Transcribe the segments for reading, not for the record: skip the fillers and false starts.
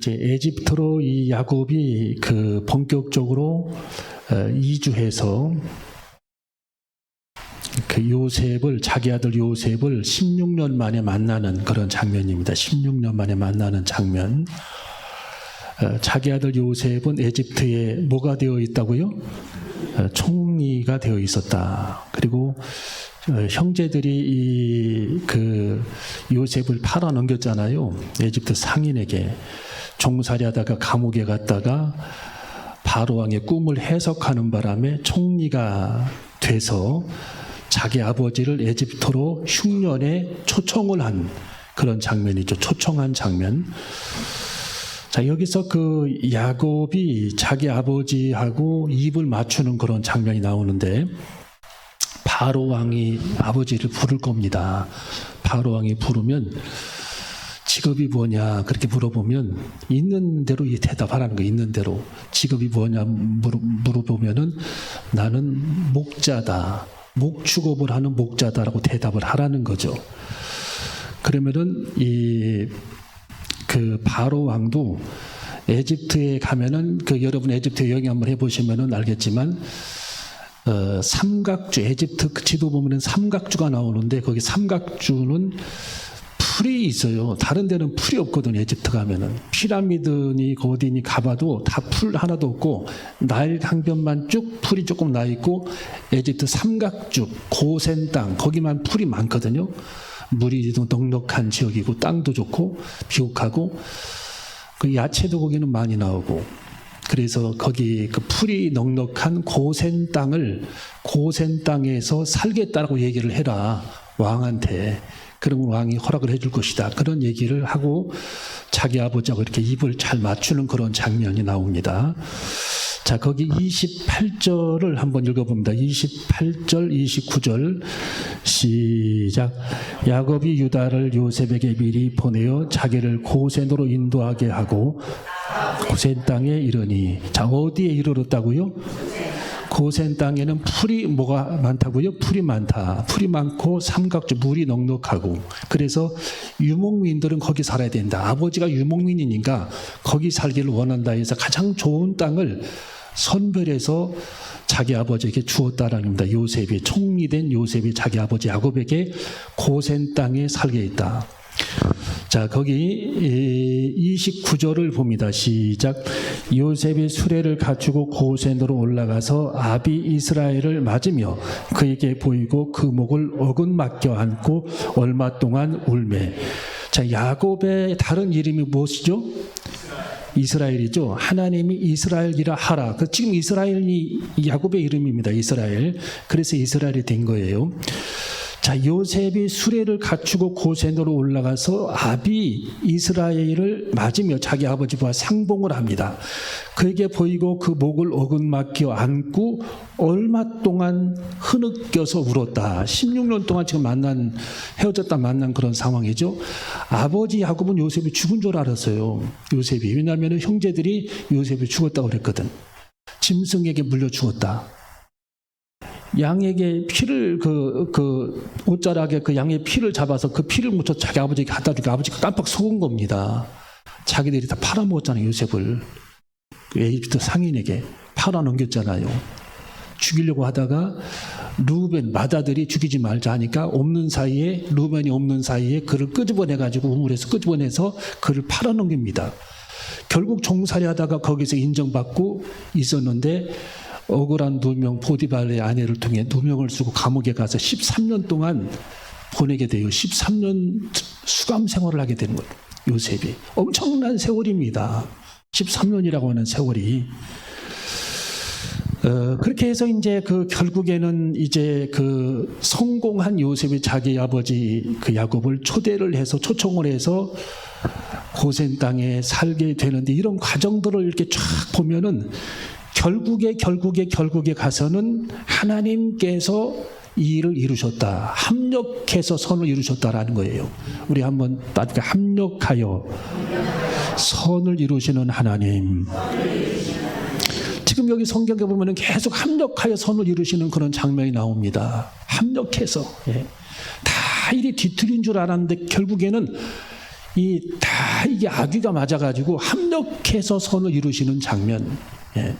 이제 에집트로 이 야곱이 그 본격적으로 이주해서 그 요셉을, 자기 아들 요셉을 16년 만에 만나는 그런 장면입니다. 16년 만에 만나는 장면. 자기 아들 요셉은 에집트에 뭐가 되어 있다고요? 총리가 되어 있었다. 그리고 형제들이 그 요셉을 팔아 넘겼잖아요. 에집트 상인에게. 종살이하다가 감옥에 갔다가 바로 왕의 꿈을 해석하는 바람에 총리가 돼서 자기 아버지를 에집트로 흉년에 초청을 한 그런 장면이죠. 초청한 장면. 자, 여기서 그 야곱이 자기 아버지하고 입을 맞추는 그런 장면이 나오는데, 바로 왕이 아버지를 부를 겁니다. 바로 왕이 부르면 직업이 뭐냐 그렇게 물어보면 있는 대로 이 대답하라는 거예요. 있는 대로. 직업이 뭐냐 물어보면은 나는 목자다. 목축업을 하는 목자다라고 대답을 하라는 거죠. 그러면은 그 바로 왕도 에집트에 가면은 여러분 에집트 여행 한번 해보시면은 알겠지만 삼각주, 에집트 지도 보면은 삼각주가 나오는데 거기 삼각주는 풀이 있어요. 다른 데는 풀이 없거든요. 에집트 가면은 피라미드니 어디니 가봐도 다 풀 하나도 없고 나일 강변만 쭉 풀이 조금 나 있고 에집트 삼각주 고센 땅 거기만 풀이 많거든요. 물이 넉넉한 지역이고 땅도 좋고 비옥하고 그 야채도 거기는 많이 나오고 그래서 거기 그 풀이 넉넉한 고센 땅에서 살겠다라고 얘기를 해라 왕한테. 그러면 왕이 허락을 해줄 것이다. 그런 얘기를 하고 자기 아버지하고 이렇게 입을 잘 맞추는 그런 장면이 나옵니다. 자, 거기 28절을 한번 읽어봅니다. 28절, 29절 시작. 야곱이 유다를 요셉에게 미리 보내어 자기를 고센으로 인도하게 하고 고센 땅에 이르니. 자, 어디에 이르렀다고요? 고센 땅에는 풀이 뭐가 많다고요? 풀이 많다. 풀이 많고 삼각주 물이 넉넉하고 그래서 유목민들은 거기 살아야 된다. 아버지가 유목민이니까 거기 살기를 원한다 해서 가장 좋은 땅을 선별해서 자기 아버지에게 주었다라는 겁니다. 요셉이 총리된 요셉이 자기 아버지 야곱에게 고센 땅에 살게 했다. 자, 거기 29절을 봅니다. 시작. 요셉이 수레를 갖추고 고센으로 올라가서 아비 이스라엘을 맞으며 그에게 보이고 그 목을 어긋맞겨 안고 얼마 동안 울매. 자, 야곱의 다른 이름이 무엇이죠? 이스라엘이죠. 하나님이 이스라엘이라 하라. 지금 이스라엘이 야곱의 이름입니다. 이스라엘. 그래서 이스라엘이 된 거예요. 자, 요셉이 수레를 갖추고 고센으로 올라가서 아비 이스라엘을 맞으며 자기 아버지와 상봉을 합니다. 그에게 보이고 그 목을 어긋맞겨 안고 얼마 동안 흐느껴서 울었다. 16년 동안 지금 헤어졌다 만난 그런 상황이죠. 아버지 야곱은 요셉이 죽은 줄 알았어요. 요셉이. 왜냐하면 형제들이 요셉이 죽었다고 그랬거든. 짐승에게 물려 죽었다. 양에게 피를 옷자락에 그 양의 피를 잡아서 그 피를 묻혀 자기 아버지에게 갖다 주니까 아버지가 깜빡 속은 겁니다. 자기들이 다 팔아먹었잖아요. 요셉을. 에집트 상인에게 팔아 넘겼잖아요. 죽이려고 하다가 루벤 맏아들이 죽이지 말자 하니까 루벤이 없는 사이에 그를 끄집어내가지고 우물에서 끄집어내서 그를 팔아 넘깁니다. 결국 종살이 하다가 거기서 인정받고 있었는데 억울한 누명 보디발의 아내를 통해 누명을 쓰고 감옥에 가서 13년 동안 보내게 돼요. 13년 수감 생활을 하게 되는 거예요. 요셉이. 엄청난 세월입니다. 13년이라고 하는 세월이. 그렇게 해서 이제 결국에는 이제 성공한 요셉이 자기 아버지 야곱을 초청을 해서 고센 땅에 살게 되는데 이런 과정들을 이렇게 쫙 보면은 결국에 가서는 하나님께서 이 일을 이루셨다. 합력해서 선을 이루셨다라는 거예요. 우리 한번 따뜻하게 합력하여 선을 이루시는 하나님. 지금 여기 성경에 보면 계속 합력하여 선을 이루시는 그런 장면이 나옵니다. 합력해서. 다 일이 뒤틀린 줄 알았는데 결국에는 이게 아귀가 맞아가지고 합력해서 선을 이루시는 장면. 예.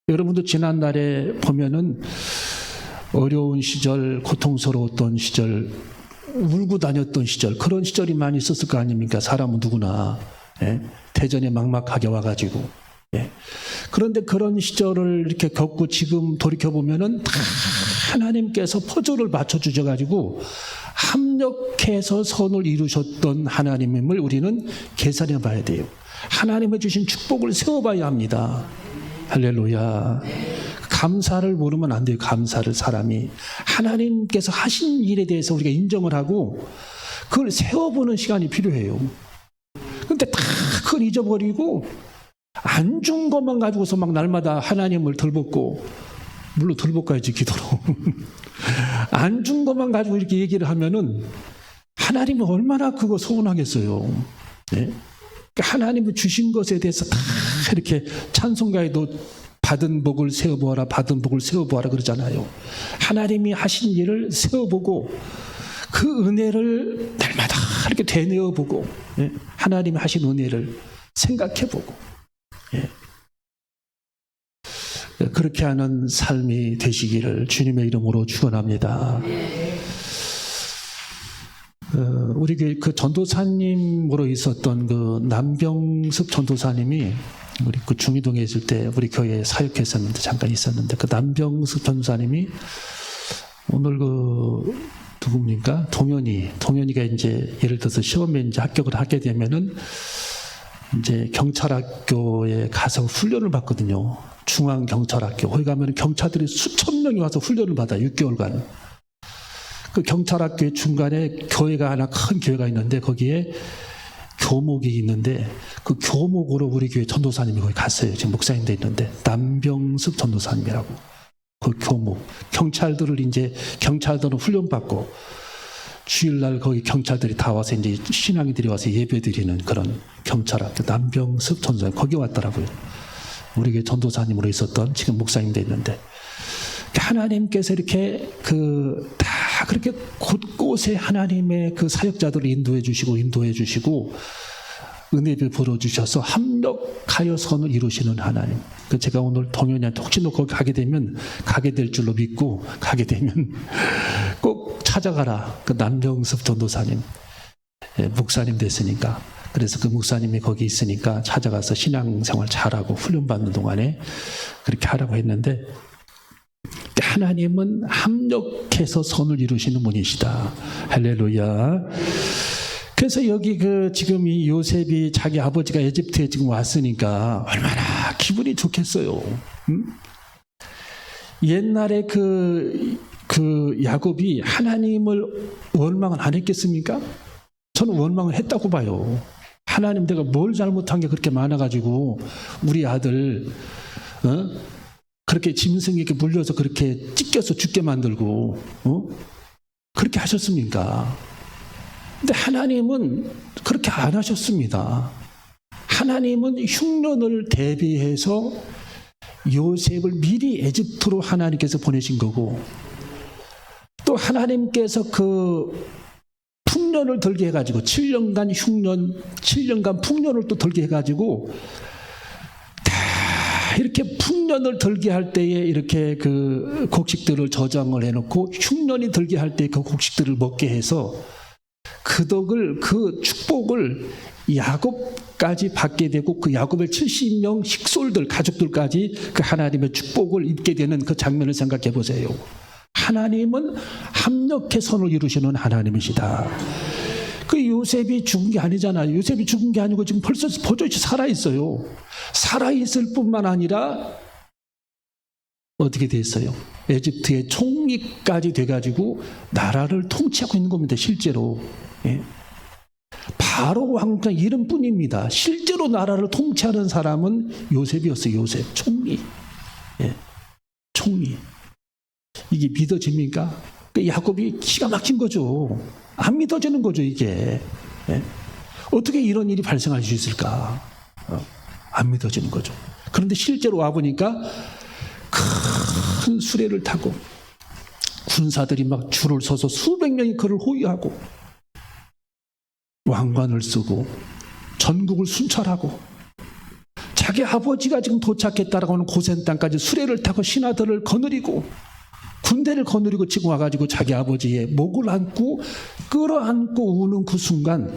여러분도 지난날에 보면은 어려운 시절, 고통스러웠던 시절, 울고 다녔던 시절, 그런 시절이 많이 있었을 거 아닙니까? 사람은 누구나. 예. 대전에 막막하게 와가지고. 예. 그런데 그런 시절을 이렇게 겪고 지금 돌이켜보면은 다 하나님께서 퍼즐을 맞춰주셔가지고 합력해서 선을 이루셨던 하나님임을 우리는 계산해 봐야 돼요. 하나님의 주신 축복을 세워봐야 합니다. 할렐루야. 감사를 모르면 안 돼요. 감사를 사람이. 하나님께서 하신 일에 대해서 우리가 인정을 하고 그걸 세워보는 시간이 필요해요. 근데 다 그걸 잊어버리고 안 준 것만 가지고서 막 날마다 하나님을 덜벗고, 물론 덜벗가야지 기도로. 안 준 것만 가지고 이렇게 얘기를 하면은 하나님은 얼마나 그거 서운하겠어요. 네? 그러니까 하나님은 주신 것에 대해서 다 이렇게 찬송가에도 받은 복을 세워보아라, 받은 복을 세워보아라 그러잖아요. 하나님이 하신 일을 세워보고 그 은혜를 날마다 이렇게 되뇌어보고, 예? 하나님이 하신 은혜를 생각해보고, 예. 그렇게 하는 삶이 되시기를 주님의 이름으로 축원합니다. 우리 교회 그 전도사님으로 있었던 그 남병습 전도사님이 우리 그 중이동에 있을 때 우리 교회에 사역했었는데 잠깐 있었는데 그 남병습 전도사님이 오늘 그 누굽니까? 동현이가 이제 예를 들어서 시험에 이제 합격을 하게 되면은 이제 경찰학교에 가서 훈련을 받거든요. 중앙경찰학교. 거기 가면 경찰들이 수천 명이 와서 훈련을 받아요. 6개월간. 그 경찰학교의 중간에 교회가 하나, 큰 교회가 있는데 거기에 교목이 있는데 그 교목으로 우리 교회 전도사님이 거기 갔어요. 지금 목사님도 있는데 남병습 전도사님이라고. 그 교목. 경찰들은 훈련받고 주일날 거기 경찰들이 다 와서 이제 신앙이들이 와서 예배드리는 그런 경찰학교 남병습 전도사님 거기 왔더라고요. 우리 교회 전도사님으로 있었던 지금 목사님도 있는데 하나님께서 이렇게 다 그렇게 곳곳에 하나님의 그 사역자들을 인도해 주시고 은혜를 부어 주셔서 합력하여 선을 이루시는 하나님. 제가 오늘 동현이한테 혹시 너 거기 가게 될 줄로 믿고 가게 되면 꼭 찾아가라. 그 남병섭 전도사님, 목사님 됐으니까. 그래서 그 목사님이 거기 있으니까 찾아가서 신앙생활 잘하고 훈련받는 동안에 그렇게 하라고 했는데 하나님은 합력해서 선을 이루시는 분이시다. 할렐루야. 그래서 여기 지금 이 요셉이 자기 아버지가 에집트에 지금 왔으니까 얼마나 기분이 좋겠어요. 옛날에 그 야곱이 하나님을 원망을 안 했겠습니까? 저는 원망을 했다고 봐요. 하나님 내가 뭘 잘못한 게 그렇게 많아가지고 우리 아들 그렇게 짐승에게 물려서 그렇게 찢겨서 죽게 만들고 그렇게 하셨습니까? 근데 하나님은 그렇게 안 하셨습니다. 하나님은 흉년을 대비해서 요셉을 미리 에집트로 하나님께서 보내신 거고 또 하나님께서 그 풍년을 들게 해가지고 7년간 풍년을 또 들게 해가지고 다 이렇게 풍년을 들게 할 때에 이렇게 그 곡식들을 저장을 해놓고 흉년이 들게 할 때 그 곡식들을 먹게 해서 그 축복을 야곱까지 받게 되고 그 야곱의 70명 식솔들 가족들까지 그 하나님의 축복을 입게 되는 그 장면을 생각해 보세요. 하나님은 합력해 선을 이루시는 하나님이시다. 그 요셉이 죽은 게 아니잖아요. 요셉이 죽은 게 아니고 지금 벌써 보조시 살아있어요. 살아있을 뿐만 아니라 어떻게 됐어요? 에집트의 총리까지 돼가지고 나라를 통치하고 있는 겁니다. 실제로. 예. 바로 왕자 이름뿐입니다. 실제로 나라를 통치하는 사람은 요셉이었어요. 요셉 총리. 예. 총리. 이게 믿어집니까? 그 야곱이 기가 막힌 거죠. 안 믿어지는 거죠, 이게. 예? 어떻게 이런 일이 발생할 수 있을까? 안 믿어지는 거죠. 그런데 실제로 와보니까 큰 수레를 타고 군사들이 막 줄을 서서 수백 명이 그를 호위하고 왕관을 쓰고 전국을 순찰하고 자기 아버지가 지금 도착했다라고 하는 고센 땅까지 수레를 타고 신하들을 거느리고 군대를 거느리고 지금 와가지고 자기 아버지의 목을 안고 끌어안고 우는 그 순간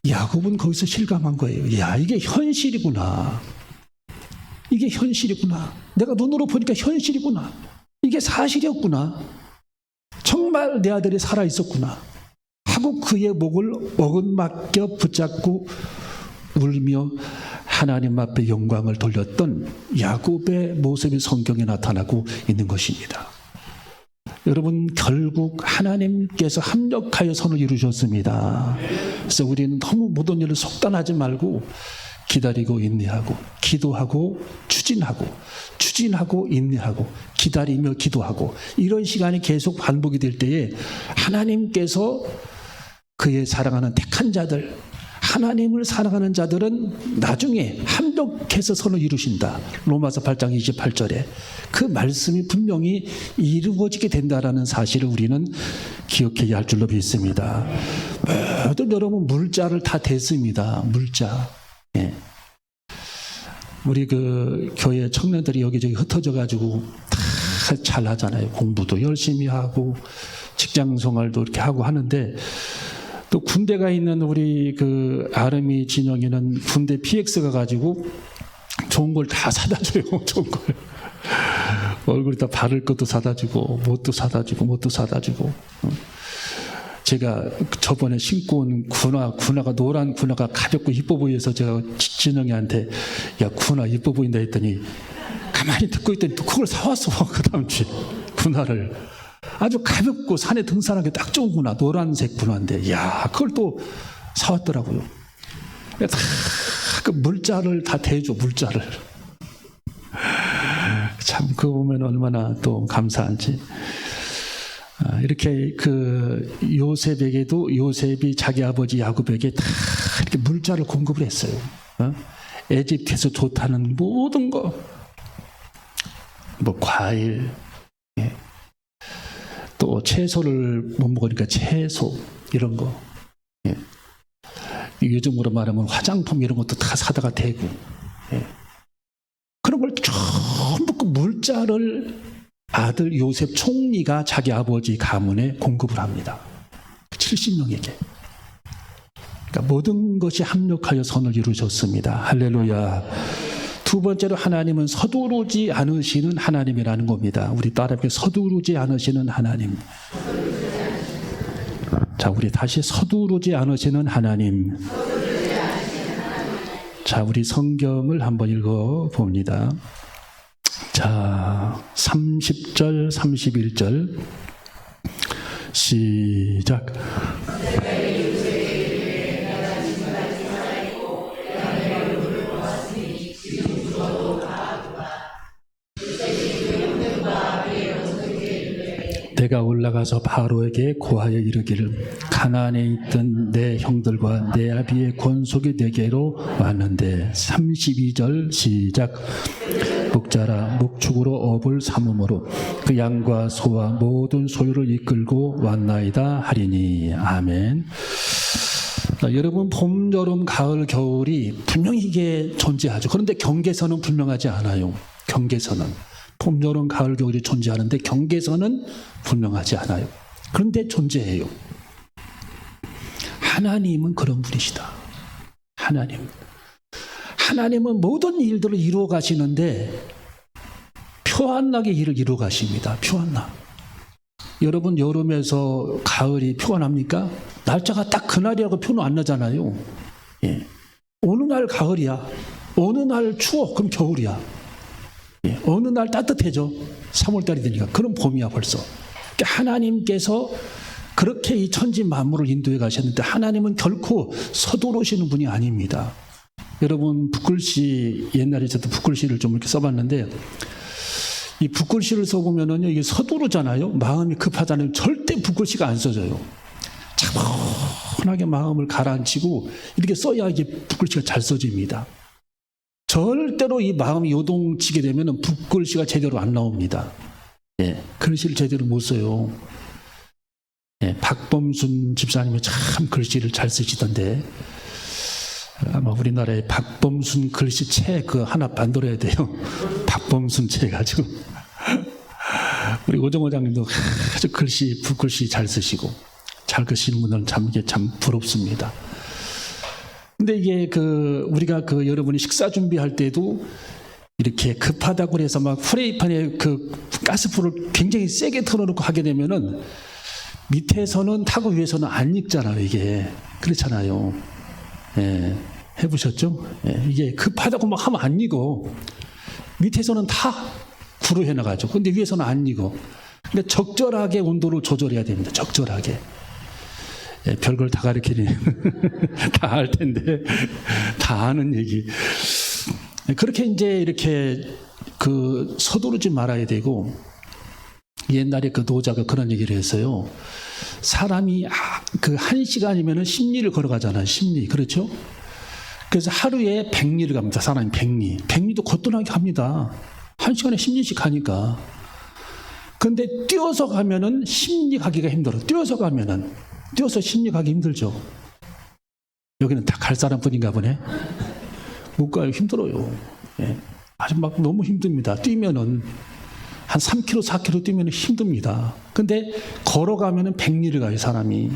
야곱은 거기서 실감한 거예요. 야, 이게 현실이구나. 이게 현실이구나. 내가 눈으로 보니까 현실이구나. 이게 사실이었구나. 정말 내 아들이 살아있었구나 하고 그의 목을 어긋맞겨 붙잡고 울며 하나님 앞에 영광을 돌렸던 야곱의 모습이 성경에 나타나고 있는 것입니다. 여러분, 결국 하나님께서 합력하여 선을 이루셨습니다. 그래서 우리는 너무 모든 일을 속단하지 말고 기다리고 인내하고 기도하고 추진하고 인내하고 기다리며 기도하고 이런 시간이 계속 반복이 될 때에 하나님께서 그의 사랑하는 택한 자들, 하나님을 사랑하는 자들은 나중에 합력해서 선을 이루신다. 로마서 8장 28절에 그 말씀이 분명히 이루어지게 된다라는 사실을 우리는 기억해야 할 줄로 믿습니다. 모든 여러분 물자를 다 댔습니다. 물자. 예. 우리 그 교회 청년들이 여기저기 흩어져 가지고 다 잘하잖아요. 공부도 열심히 하고 직장 생활도 이렇게 하고 하는데 또 군대가 있는 우리 그 아름이 진영이는 군대 PX가 가지고 좋은 걸 다 사다 줘요. 좋은 걸. 얼굴에다 바를 것도 사다 주고 뭣도 사다 주고. 제가 저번에 신고 온 군화가 노란 군화가 가볍고 이뻐 보여서 제가 진영이한테 야, 군화 이뻐 보인다 했더니 가만히 듣고 있더니 또 그걸 사왔어. 그 다음 주에 군화를. 아주 가볍고 산에 등산하기 딱 좋은 군화, 노란색 군화인데, 야, 그걸 또 사왔더라고요. 다 그 물자를 다 대줘, 물자를. 참, 그거 보면 얼마나 또 감사한지. 이렇게 그 요셉에게도 요셉이 자기 아버지 야곱에게 다 이렇게 물자를 공급을 했어요. 에집트에서 좋다는 모든 거, 뭐 과일, 예. 또 채소를 못 먹으니까 채소 이런 거, 예. 요즘으로 말하면 화장품 이런 것도 다 사다가 대고, 예. 그런 걸 전부 그 물자를 아들 요셉 총리가 자기 아버지 가문에 공급을 합니다. 70명에게. 그러니까 모든 것이 합력하여 선을 이루셨습니다. 할렐루야. 두 번째로 하나님은 서두르지 않으시는 하나님이라는 겁니다. 우리 따라해 서두르지 않으시는 하나님. 자, 우리 다시 서두르지 않으시는 하나님. 자, 우리 성경을 한번 읽어 봅니다. 자, 30절, 31절 시작. 내가 올라가서 바로에게 고하여 이르기를 가나안에 있던 내 형들과 내 아비의 권속이 내게로 왔는데 32절 시작. 목자라 목축으로 업을 삼음으로 그 양과 소와 모든 소유를 이끌고 왔나이다 하리니. 아멘. 여러분, 봄, 여름, 가을, 겨울이 분명히 이게 존재하죠. 그런데 경계선은 분명하지 않아요. 경계선은 봄, 여름, 가을, 겨울이 존재하는데 경계선은 분명하지 않아요. 그런데 존재해요. 하나님은 그런 분이시다. 하나님은 모든 일들을 이루어 가시는데 표안나게 일을 이루어 가십니다. 표안나. 여러분, 여름에서 가을이 표가 납니까? 날짜가 딱 그날이라고 표는 안 나잖아요. 예. 어느 날 가을이야. 어느 날 추워. 그럼 겨울이야. 예. 어느 날 따뜻해져. 3월달이 되니까. 그럼 봄이야 벌써. 그러니까 하나님께서 그렇게 이 천지 만물을 인도해 가셨는데 하나님은 결코 서두르시는 분이 아닙니다. 여러분, 붓글씨, 옛날에 저도 붓글씨를 좀 이렇게 써봤는데 이 붓글씨를 써보면은요, 이게 서두르잖아요. 마음이 급하잖아요. 절대 붓글씨가 안 써져요. 차분하게 마음을 가라앉히고 이렇게 써야 이게 붓글씨가 잘 써집니다. 절대로 이 마음이 요동치게 되면은 붓글씨가 제대로 안 나옵니다. 예, 글씨를 제대로 못 써요. 예, 박범순 집사님이 참 글씨를 잘 쓰시던데 아마 우리나라에 박범순 글씨체 그 하나 만들어야 돼요. 박범순 체 가지고 우리 오정호 장님도 아주 붓글씨 잘 쓰시고 잘 쓰시는 분들은 참 이게 참 부럽습니다. 근데 이게 우리가 여러분이 식사 준비할 때도 이렇게 급하다고 해서 막 프라이팬에 가스불을 굉장히 세게 틀어놓고 하게 되면은 밑에서는 타고 위에서는 안 익잖아요. 이게 그렇잖아요. 해보셨죠? 이게 급하다고 막 하면 안 익어. 밑에서는 다 구로 해놔가지고 근데 위에서는 안 익어. 근데 적절하게 온도를 조절해야 됩니다. 적절하게. 별걸 다 가르치니 다 알 텐데 다 아는 얘기. 그렇게 이제 이렇게 서두르지 말아야 되고 옛날에 노자가 그런 얘기를 했어요. 사람이 1시간이면은 10리를 걸어가잖아요. 10리. 그렇죠? 그래서 하루에 100리를 갑니다. 사람이 100리. 100리도 거뜬하게 갑니다. 1시간에 10리씩 가니까. 근데 뛰어서 가면은 10리 가기가 힘들어. 뛰어서 10리 가기 힘들죠. 여기는 다 갈 사람뿐인가 보네. 못 가요. 힘들어요. 아주 막 너무 힘듭니다. 뛰면은 한 3km, 4km 뛰면 힘듭니다. 근데 걸어가면은 100리를 가요, 사람이.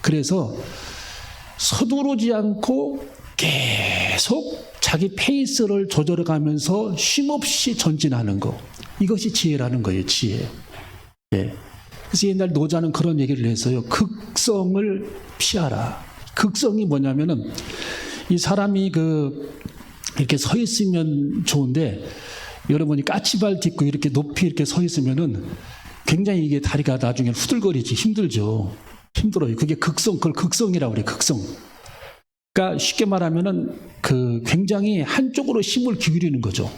그래서 서두르지 않고 계속 자기 페이스를 조절해 가면서 쉼없이 전진하는 거. 이것이 지혜라는 거예요, 지혜. 그래서 옛날 노자는 그런 얘기를 했어요. 극성을 피하라. 극성이 뭐냐면은 이 사람이 이렇게 서 있으면 좋은데 여러분이 까치발 딛고 이렇게 높이 이렇게 서 있으면은 굉장히 이게 다리가 나중에 후들거리지 힘들죠. 힘들어요. 그게 그걸 극성이라고 그래요. 극성. 그러니까 쉽게 말하면은 굉장히 한쪽으로 힘을 기울이는 거죠.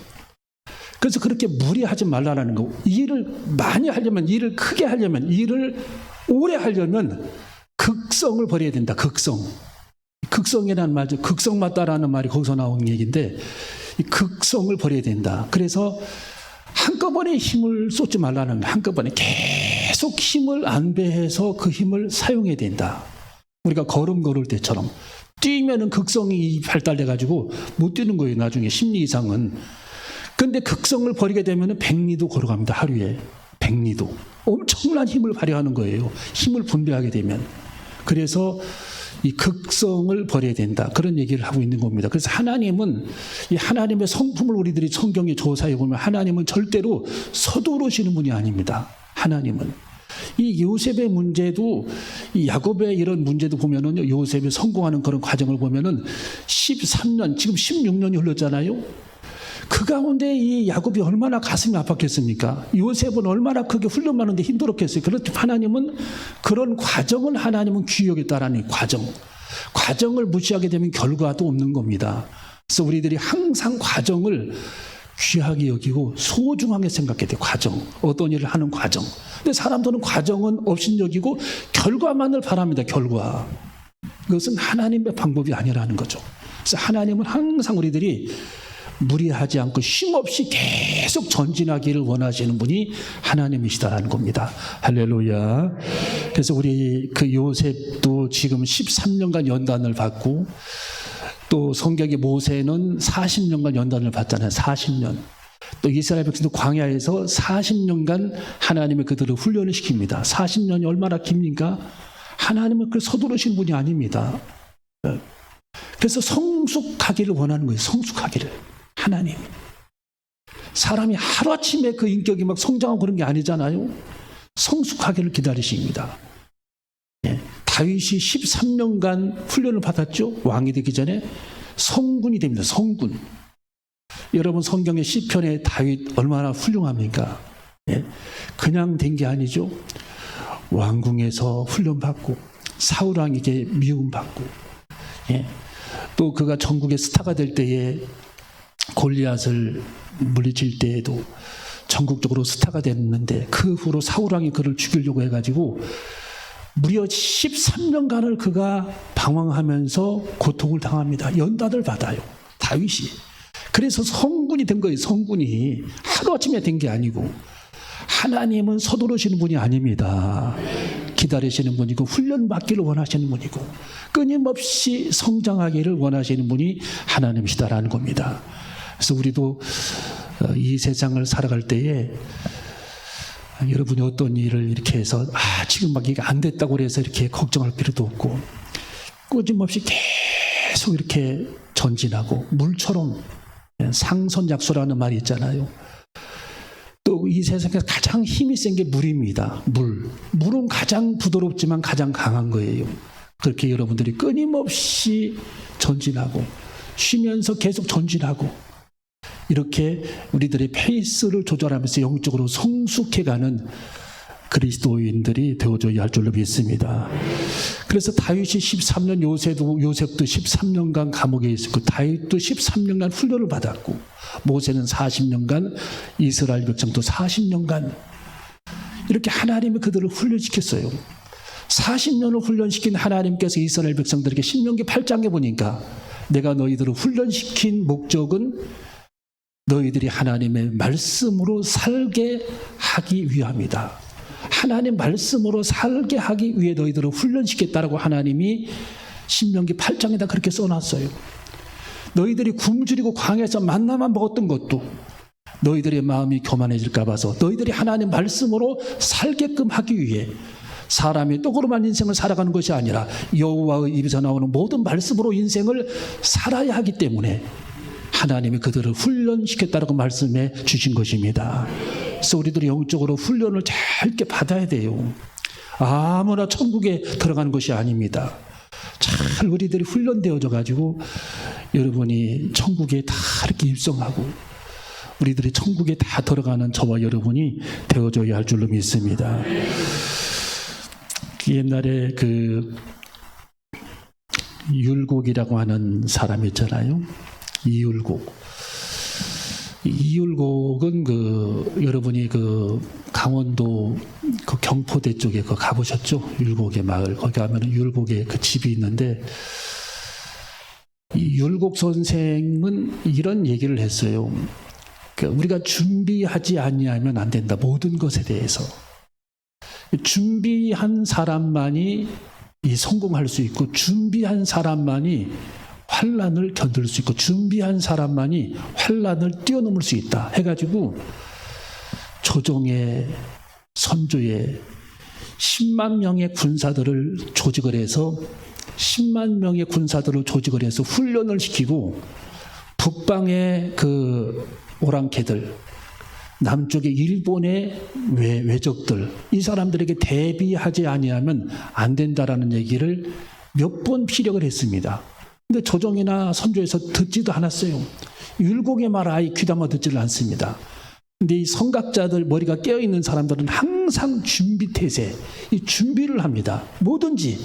그래서 그렇게 무리하지 말라는 거. 일을 많이 하려면, 일을 크게 하려면, 일을 오래 하려면 극성을 버려야 된다. 극성. 극성이라는 말이죠. 극성 맞다라는 말이 거기서 나온 얘기인데 이 극성을 버려야 된다. 그래서 한꺼번에 힘을 쏟지 말라는 거예요. 한꺼번에 계속 힘을 안배해서 그 힘을 사용해야 된다. 우리가 걸음 걸을 때처럼 뛰면은 극성이 발달돼가지고 못 뛰는 거예요. 나중에 10리 이상은. 근데 극성을 버리게 되면은 100리도 걸어갑니다. 하루에 100리도. 엄청난 힘을 발휘하는 거예요. 힘을 분배하게 되면. 그래서 이 극성을 버려야 된다. 그런 얘기를 하고 있는 겁니다. 그래서 하나님은 이 하나님의 성품을 우리들이 성경에 조사해 보면 하나님은 절대로 서두르시는 분이 아닙니다. 하나님은. 이 요셉의 문제도 이 야곱의 이런 문제도 보면은 요셉이 성공하는 그런 과정을 보면은 13년, 지금 16년이 흘렀잖아요. 그 가운데 이 야곱이 얼마나 가슴이 아팠겠습니까? 요셉은 얼마나 크게 훈련받는데 힘들었겠어요. 그렇지만 하나님은 그런 과정을 하나님은 귀히 여겼다라는 과정을 무시하게 되면 결과도 없는 겁니다. 그래서 우리들이 항상 과정을 귀하게 여기고 소중하게 생각해야 돼요. 과정. 어떤 일을 하는 과정. 근데 사람들은 과정은 업신여기고 결과만을 바랍니다. 결과. 그것은 하나님의 방법이 아니라는 거죠. 그래서 하나님은 항상 우리들이 무리하지 않고 쉼없이 계속 전진하기를 원하시는 분이 하나님이시다라는 겁니다. 할렐루야. 그래서 우리 요셉도 지금 13년간 연단을 받고 또 성경의 모세는 40년간 연단을 받잖아요. 40년. 또 이스라엘 백성도 광야에서 40년간 하나님의 그들을 훈련을 시킵니다. 40년이 얼마나 깁니까? 하나님은 그걸 서두르신 분이 아닙니다. 그래서 성숙하기를 원하는 거예요. 성숙하기를. 하나님. 사람이 하루아침에 그 인격이 막 성장하고 그런 게 아니잖아요. 성숙하기를 기다리십니다. 다윗이 13년간 훈련을 받았죠. 왕이 되기 전에 성군이 됩니다. 성군. 여러분 성경의 시편에 다윗 얼마나 훌륭합니까? 그냥 된 게 아니죠. 왕궁에서 훈련받고 사울왕에게 미움받고 또 그가 전국의 스타가 될 때에 골리앗을 물리칠 때에도 전국적으로 스타가 됐는데 그 후로 사울왕이 그를 죽이려고 해가지고 무려 13년간을 그가 방황하면서 고통을 당합니다. 연단을 받아요. 다윗이. 그래서 성군이 된 거예요. 성군이. 하루아침에 된 게 아니고 하나님은 서두르시는 분이 아닙니다. 기다리시는 분이고 훈련받기를 원하시는 분이고 끊임없이 성장하기를 원하시는 분이 하나님이시다라는 겁니다. 그래서 우리도 이 세상을 살아갈 때에 여러분이 어떤 일을 이렇게 해서 지금 막 이게 안 됐다고 해서 이렇게 걱정할 필요도 없고 끊임없이 계속 이렇게 전진하고 물처럼 상선약소라는 말이 있잖아요. 또 이 세상에서 가장 힘이 센 게 물입니다. 물은 가장 부드럽지만 가장 강한 거예요. 그렇게 여러분들이 끊임없이 전진하고 쉬면서 계속 전진하고 이렇게 우리들의 페이스를 조절하면서 영적으로 성숙해가는 그리스도인들이 되어줘야 할 줄로 믿습니다. 그래서 다윗이 13년, 요셉도 13년간 감옥에 있었고 다윗도 13년간 훈련을 받았고 모세는 40년간, 이스라엘 백성도 40년간 이렇게 하나님이 그들을 훈련시켰어요. 40년을 훈련시킨 하나님께서 이스라엘 백성들에게 신명기 8장에 보니까 내가 너희들을 훈련시킨 목적은 너희들이 하나님의 말씀으로 살게 하기 위함이다. 하나님 말씀으로 살게 하기 위해 너희들을 훈련시켰다라고 하나님이 신명기 8장에다 그렇게 써놨어요. 너희들이 굶주리고 광야에서 만나만 먹었던 것도 너희들의 마음이 교만해질까 봐서 너희들이 하나님 말씀으로 살게끔 하기 위해 사람이 떡으로만 인생을 살아가는 것이 아니라 여호와의 입에서 나오는 모든 말씀으로 인생을 살아야 하기 때문에 하나님이 그들을 훈련시켰다라고 말씀해 주신 것입니다. 그래서 우리들이 영적으로 훈련을 잘게 받아야 돼요. 아무나 천국에 들어가는 것이 아닙니다. 잘 우리들이 훈련되어져 가지고 여러분이 천국에 다 이렇게 입성하고 우리들이 천국에 다 들어가는 저와 여러분이 되어줘야 할 줄로 믿습니다. 옛날에 그 율곡이라고 하는 사람이 있잖아요. 이율곡은 여러분이 강원도 경포대 쪽에 가보셨죠? 율곡의 마을. 거기 가면은 율곡의 집이 있는데 이 율곡 선생은 이런 얘기를 했어요. 우리가 준비하지 아니하면 안 된다. 모든 것에 대해서. 준비한 사람만이 성공할 수 있고 준비한 사람만이 환난을 견딜 수 있고 준비한 사람만이 환난을 뛰어넘을 수 있다 해가지고 조정의 선조에 10만 명의 군사들을 조직을 해서 10만 명의 군사들을 조직을 해서 훈련을 시키고 북방의 오랑캐들, 남쪽의 일본의 외적들, 이 사람들에게 대비하지 아니하면 안 된다라는 얘기를 몇 번 피력을 했습니다. 근데 조정이나 선조에서 듣지도 않았어요. 율곡의 말 아예 귀담아 듣지를 않습니다. 근데 이 성각자들, 머리가 깨어있는 사람들은 항상 준비태세, 이 준비를 합니다. 뭐든지.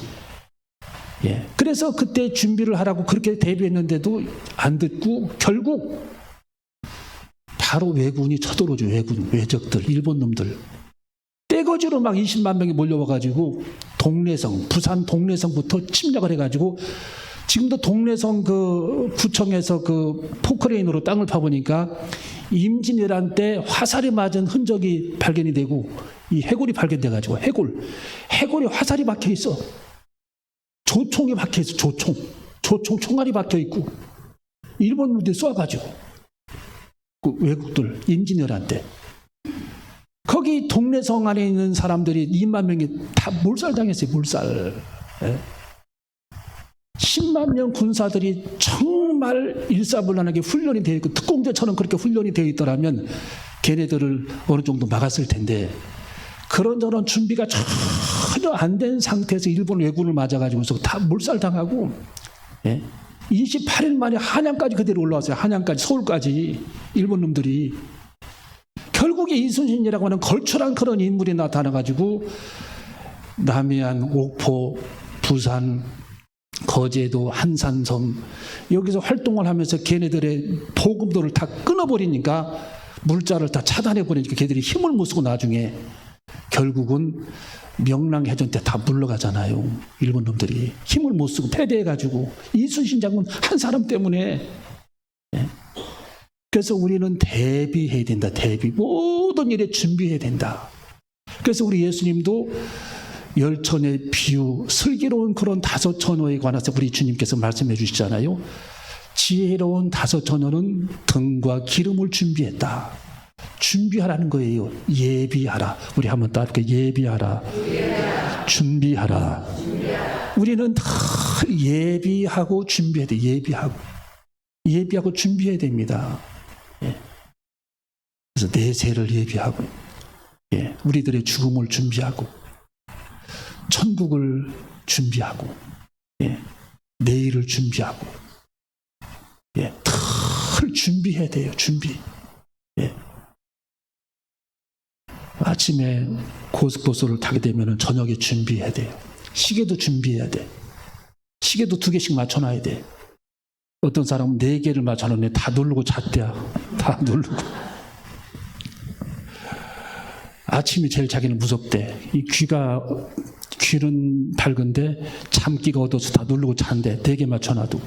그래서 그때 준비를 하라고 그렇게 대비했는데도 안 듣고 결국 바로 왜군이 쳐들어오죠. 외적들, 일본 놈들. 떼거지로 막 20만 명이 몰려와가지고 부산 동래성부터 침략을 해가지고 지금도 동래성 구청에서 포크레인으로 땅을 파보니까 임진왜란 때 화살이 맞은 흔적이 발견이 되고 이 해골이 발견돼가지고 해골이 화살이 박혀 있어. 조총이 박혀 있어. 조총 총알이 박혀 있고 일본 놈들이 쏴가지고 외국들 임진왜란 때 거기 동래성 안에 있는 사람들이 2만 명이 다 몰살당했어요. 몰살. 10만 명 군사들이 정말 일사불란하게 훈련이 되어 있고 특공대처럼 그렇게 훈련이 되어 있더라면 걔네들을 어느 정도 막았을 텐데 그런저런 준비가 전혀 안 된 상태에서 일본 왜군을 맞아가지고서 다 몰살당하고 28일 만에 한양까지 그대로 올라왔어요. 한양까지, 서울까지 일본 놈들이. 결국에 이순신이라고 하는 걸출한 그런 인물이 나타나가지고 남해안, 옥포, 부산, 거제도, 한산섬 여기서 활동을 하면서 걔네들의 보급도를 다 끊어버리니까 물자를 다 차단해버리니까 걔들이 힘을 못 쓰고 나중에 결국은 명랑해전 때 다 물러가잖아요. 일본 놈들이 힘을 못 쓰고 패배해가지고 이순신 장군 한 사람 때문에. 그래서 우리는 대비해야 된다. 모든 일에 준비해야 된다. 그래서 우리 예수님도 열천의 비유, 슬기로운 그런 다섯 처녀에 관해서 우리 주님께서 말씀해 주시잖아요. 지혜로운 다섯 처녀는 등과 기름을 준비했다. 준비하라는 거예요. 예비하라. 우리 한번 따르게 예비하라. 준비하라. 우리는 다 예비하고 준비해야 돼. 예비하고 준비해야 됩니다. 예. 그래서 내세를 예비하고, 예. 우리들의 죽음을 준비하고, 천국을 준비하고, 예. 내일을 준비하고, 예. 다 준비해야 돼요. 준비. 예. 아침에 고속버스를 타게 되면 저녁에 준비해야 돼요. 시계도 준비해야 돼. 시계도 2개씩 맞춰놔야 돼. 어떤 사람은 4개를 맞춰놓는데 다 누르고 잤대요. 다 누르고. 아침이 제일 자기는 무섭대. 이 귀는 밝은데 참기가 어두워서 다 누르고 잔대. 4개 맞춰놔도.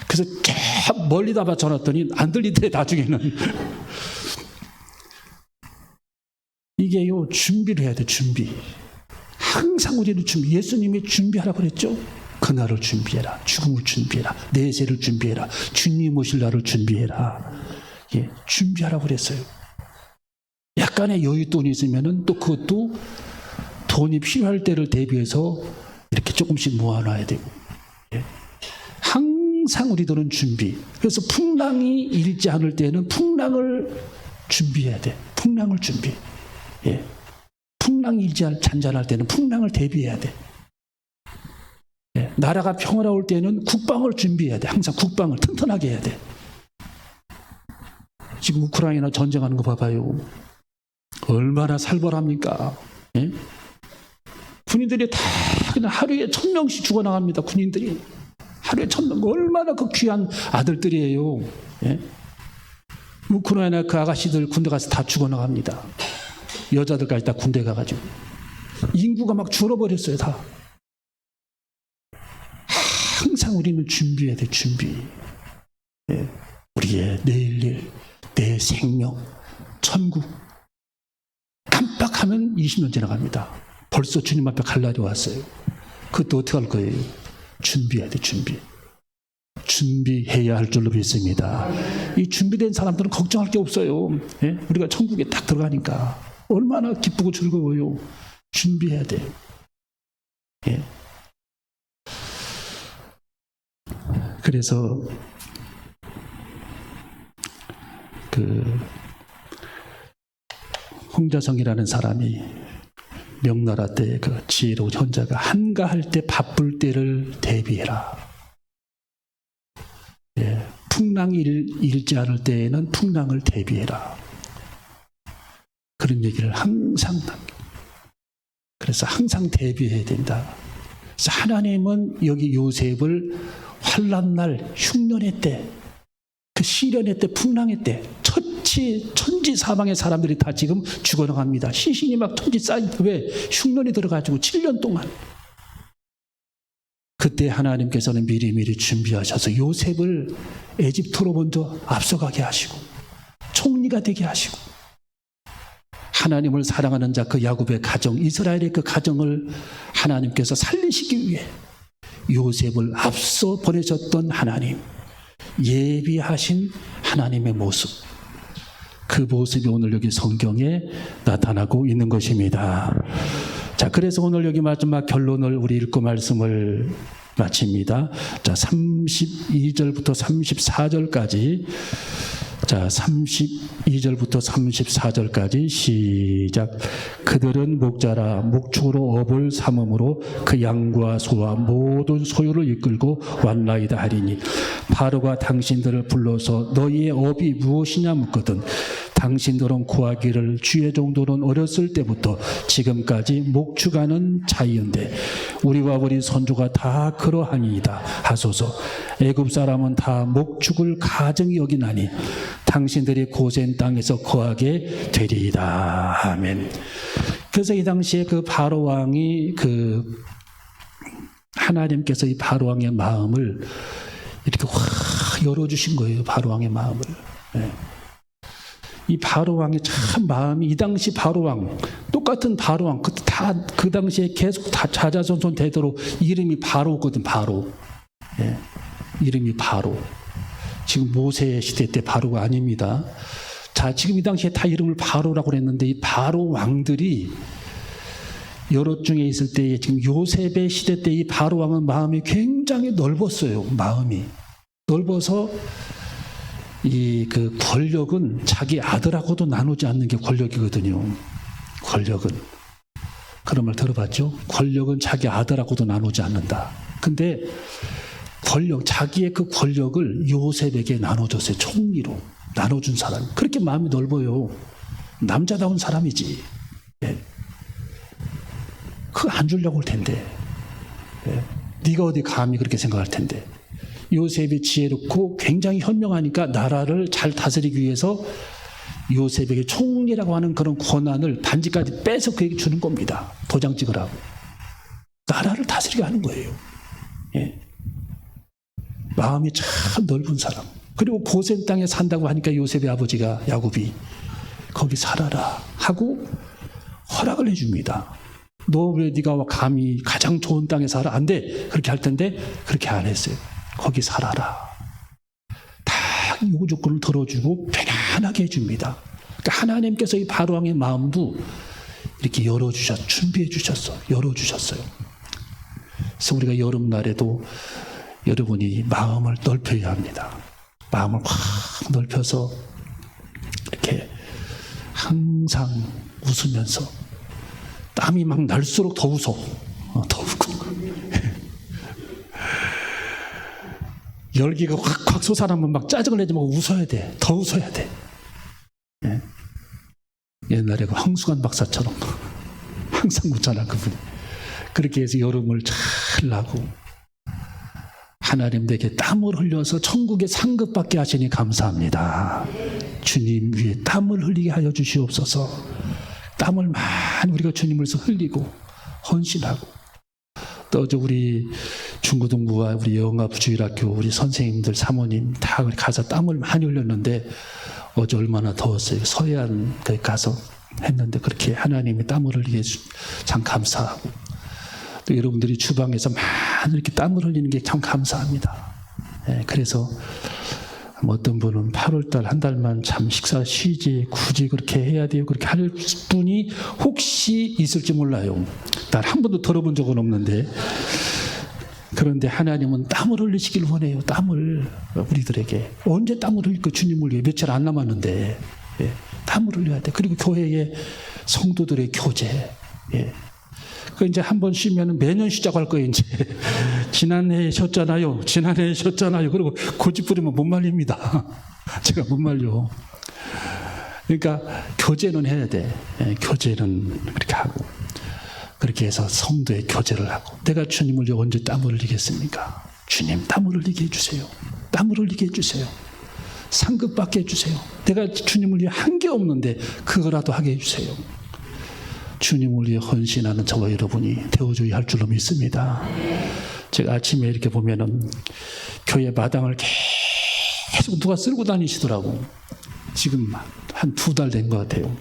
그래서 저 멀리다 맞춰놨더니 안 들리대 나중에는. 이게요, 준비를 해야 돼. 준비. 항상 우리는 준비. 예수님이 준비하라고 그랬죠. 그날을 준비해라. 죽음을 준비해라. 내세를 준비해라. 주님 오실 날을 준비해라. 예, 준비하라고 그랬어요. 약간의 여윳돈이 있으면은 또 그것도 돈이 필요할 때를 대비해서 이렇게 조금씩 모아놔야 되고. 예. 항상 우리들은 준비. 그래서 풍랑이 일지 않을 때는 풍랑을 준비해야 돼. 풍랑을 준비. 예. 풍랑이 일지 잔잔할 때는 풍랑을 대비해야 돼. 예. 나라가 평화로울 때는 국방을 준비해야 돼. 항상 국방을 튼튼하게 해야 돼. 지금 우크라이나 전쟁하는 거 봐봐요. 얼마나 살벌합니까? 예? 군인들이 다 그냥 하루에 1000명씩 죽어나갑니다. 군인들이 하루에 1000명. 얼마나 그 귀한 아들들이에요. 예? 우크라이나 그 아가씨들 군대 가서 다 죽어나갑니다. 여자들까지 다 군대 가가지고 인구가 막 줄어버렸어요. 다. 항상 우리는 준비해야 돼. 준비. 예. 우리의 내일 일, 내 생명, 천국. 깜빡하면 20년 지나갑니다. 벌써 주님 앞에 갈 날이 왔어요. 그것도 어떻게 할 거예요? 준비해야 돼. 준비해야 할 줄로 믿습니다. 이 준비된 사람들은 걱정할 게 없어요. 예? 우리가 천국에 딱 들어가니까 얼마나 기쁘고 즐거워요. 준비해야 돼요. 예. 그래서 홍자성이라는 사람이 명나라 때 그 지혜로운 현자가 한가할 때 바쁠 때를 대비해라. 예, 풍랑이 일지 않을 때에는 풍랑을 대비해라. 그런 얘기를 항상 그래서 항상 대비해야 된다. 그래서 하나님은 여기 요셉을 환난날 흉년의 때, 그 시련의 때, 풍랑의 때, 천지 사방의 사람들이 다 지금 죽어나갑니다. 시신이 막 천지 쌓이고 왜 흉년이 들어가지고 7년 동안. 그때 하나님께서는 미리미리 준비하셔서 요셉을 에집트로 먼저 앞서가게 하시고 총리가 되게 하시고 하나님을 사랑하는 자 그 야곱의 가정, 이스라엘의 그 가정을 하나님께서 살리시기 위해 요셉을 앞서 보내셨던 하나님, 예비하신 하나님의 모습, 그 모습이 오늘 여기 성경에 나타나고 있는 것입니다. 자, 그래서 오늘 여기 마지막 결론을 우리 읽고 말씀을 마칩니다. 자, 32절부터 34절까지. 자, 32절부터 34절까지 시작. 그들은 목자라 목축으로 업을 삼음으로 그 양과 소와 모든 소유를 이끌고 왔나이다 하리니 바로가 당신들을 불러서 너희의 업이 무엇이냐 묻거든 당신들은 구하기를 주의 정도는 어렸을 때부터 지금까지 목축하는 자이은데 우리와 우리 선조가 다 그러하니이다 하소서. 애굽 사람은 다 목축을 가증히 여기나니 당신들이 고센 땅에서 거하게 되리이다. 아멘. 그래서 이 당시에 그 바로 왕이 하나님께서 이 바로 왕의 마음을 이렇게 확 열어주신 거예요. 바로 왕의 마음을. 네. 이 바로 왕의 참 마음이 이 당시 바로 왕, 똑같은 바로 왕, 그때 다 다 그 당시에 계속 다 자자손손 되도록 이름이 바로거든. 바로. 예, 이름이 바로. 지금 모세 시대 때 바로가 아닙니다. 자, 지금 이 당시에 다 이름을 바로라고 그랬는데 이 바로 왕들이 여럿 중에 있을 때 지금 요셉의 시대 때 이 바로 왕은 마음이 굉장히 넓었어요. 마음이 넓어서 이 그 권력은 자기 아들하고도 나누지 않는 게 권력이거든요. 권력은 그런 말 들어봤죠? 권력은 자기 아들하고도 나누지 않는다. 근데 권력, 자기의 그 권력을 요셉에게 나눠줬어요. 총리로 나눠준 사람. 그렇게 마음이 넓어요. 남자다운 사람이지. 예. 그거 안 주려고 할 텐데. 예. 네가 어디 감히 그렇게 생각할 텐데. 요셉이 지혜롭고 굉장히 현명하니까 나라를 잘 다스리기 위해서 요셉에게 총리라고 하는 그런 권한을 반지까지 빼서 그에게 주는 겁니다. 도장 찍으라고. 나라를 다스리게 하는 거예요. 예. 마음이 참 넓은 사람. 그리고 고센 땅에 산다고 하니까 요셉의 아버지가 야곱이 거기 살아라 하고 허락을 해줍니다. 너 왜 네가 감히 가장 좋은 땅에 살아? 안 돼. 그렇게 할 텐데 그렇게 안 했어요. 거기 살아라. 다 요구 조건을 들어주고 편안하게 해줍니다. 그러니까 하나님께서 이 바로왕의 마음도 이렇게 준비해 주셨어. 열어주셨어요. 그래서 우리가 여름날에도 여러분이 마음을 넓혀야 합니다. 마음을 확 넓혀서 이렇게 항상 웃으면서 땀이 막 날수록 더 웃어. 더 웃고. 열기가 확 솟아나면 막 짜증을 내지 말고 웃어야 돼. 더 웃어야 돼. 예. 옛날에 그 황수관 박사처럼 항상 웃잖아, 그분이. 그렇게 해서 여름을 잘 나고 하나님 댁에 땀을 흘려서 천국의 상급받게 하시니 감사합니다. 주님 위에 땀을 흘리게 하여 주시옵소서. 땀을 많이 우리가 주님을 위해서 흘리고 헌신하고 또 우리 중고등부와 우리 영아부주일학교 우리 선생님들 사모님 다 가서 땀을 많이 흘렸는데 어제 얼마나 더웠어요. 서해안 거기 가서 했는데 그렇게 하나님이 땀을 흘리게 해주 참 감사하고 또 여러분들이 주방에서 많이 이렇게 땀을 흘리는 게 참 감사합니다. 예, 그래서 어떤 분은 8월달 한 달만 참 식사 쉬지 굳이 그렇게 해야 돼요. 그렇게 할 분이 혹시 있을지 몰라요. 난 한 번도 들어본 적은 없는데 그런데 하나님은 땀을 흘리시길 원해요. 땀을 우리들에게 언제 땀을 흘릴 거 주님을 위해 며칠 안 남았는데 예, 땀을 흘려야 돼. 그리고 교회의 성도들의 교제 예. 그 이제 한 번 쉬면 매년 시작할 거예요. 이제 지난해에 쉬었잖아요. 지난해에 쉬었잖아요. 그리고 고집 부리면 못 말립니다. 제가 못 말려. 그러니까 교제는 해야 돼. 예, 교제는 그렇게 하고 그렇게 해서 성도의 교제를 하고 내가 주님을 위해 언제 땀을 흘리겠습니까? 주님 땀을 흘리게 해주세요. 땀을 흘리게 해주세요. 상급받게 해주세요. 내가 주님을 위해 한 게 없는데 그거라도 하게 해주세요. 주님을 위해 헌신하는 저와 여러분이 되어줘야 할 줄로 믿습니다. 제가 아침에 이렇게 보면은 교회 마당을 계속 누가 쓸고 다니시더라고. 지금 한 2달 된 것 같아요.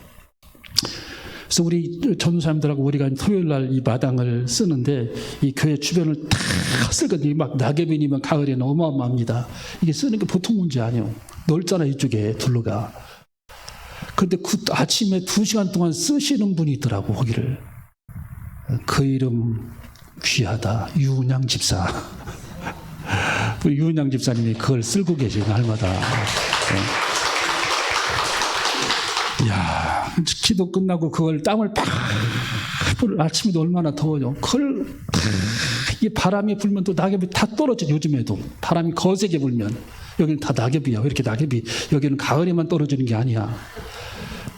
그래서 우리 전도사님들하고 우리가 토요일 날 이 마당을 쓰는데 이 교회 주변을 다 쓸거든요. 막 낙엽이면 가을에는 어마어마합니다. 이게 쓰는 게 보통 문제 아니에요. 넓잖아 이쪽에 둘러가. 그런데 그 아침에 2시간 동안 쓰시는 분이 있더라고 거기를. 그 이름 귀하다. 유은양 집사. 우리 유은양 집사님이 그걸 쓸고 계세요 날마다. 이야, 기도 끝나고 그걸 땀을 팍 아침에도 얼마나 더워요. 그걸 이게 바람이 불면 또 낙엽이 다 떨어져. 요즘에도 바람이 거세게 불면 여기는 다 낙엽이야. 왜 이렇게 낙엽이 여기는 가을에만 떨어지는 게 아니야.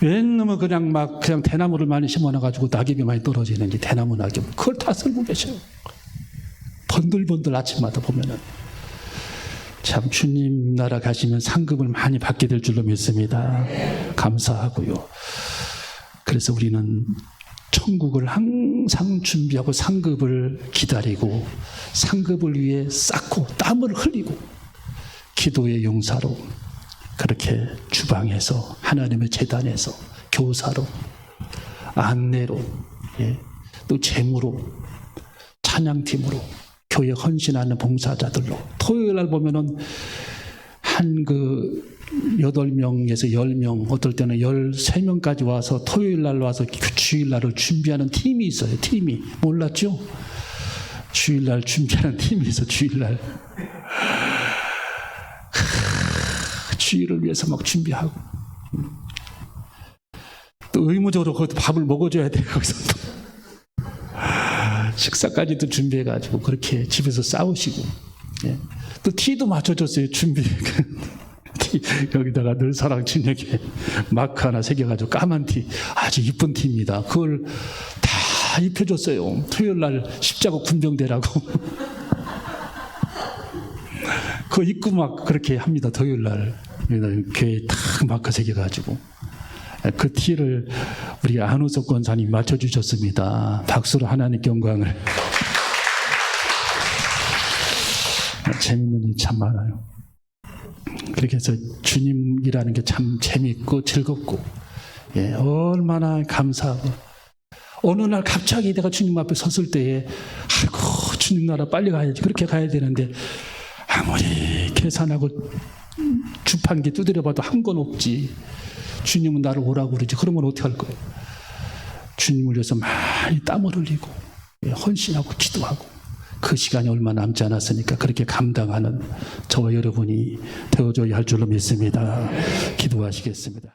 왜냐면 그냥 대나무를 많이 심어놔가지고 낙엽이 많이 떨어지는지 대나무 낙엽 그걸 다 쓸고 계셔요. 번들번들 아침마다 보면은 참 주님 나라 가시면 상급을 많이 받게 될 줄로 믿습니다. 감사하고요. 그래서 우리는 천국을 항상 준비하고 상급을 기다리고 상급을 위해 쌓고 땀을 흘리고 기도의 용사로 그렇게 주방에서 하나님의 제단에서 교사로 안내로 예, 또 재무로, 찬양팀으로, 교회 헌신하는 봉사자들로. 토요일 날 보면은 한 8명에서 10명, 어떨 때는 13명까지 와서 토요일 날 와서 주일 날을 준비하는 팀이 있어요. 팀이. 몰랐죠? 주일 날 준비하는 팀이 있어, 주일 날. 주일을 위해서 막 준비하고. 또 의무적으로 거기서 밥을 먹어줘야 돼요, 거기서 또. 식사까지도 준비해가지고 그렇게 집에서 싸우시고. 예. 또 티도 맞춰줬어요, 준비. 티, 여기다가 늘 사랑 진에게 마크 하나 새겨가지고 까만 티, 아주 이쁜 티입니다. 그걸 다 입혀줬어요. 토요일 날 십자가 군병대라고. 그거 입고 막 그렇게 합니다, 토요일 날. 교회에 딱 마크 새겨가지고. 그 티를 우리 안우석 권사님 맞춰주셨습니다. 박수로 하나님께 영광을. 재밌는 일이 참 많아요. 그렇게 해서 주님이라는 게 참 재밌고 즐겁고, 예, 얼마나 감사하고. 어느 날 갑자기 내가 주님 앞에 섰을 때에, 아이고, 주님 나라 빨리 가야지. 그렇게 가야 되는데, 아무리 계산하고 주판기 두드려봐도 한 건 없지. 주님은 나를 오라고 그러지. 그러면 어떻게 할 거예요? 주님을 위해서 많이 땀을 흘리고, 예, 헌신하고 기도하고, 그 시간이 얼마 남지 않았으니까 그렇게 감당하는 저와 여러분이 되어줘야 할 줄로 믿습니다. 기도하시겠습니다.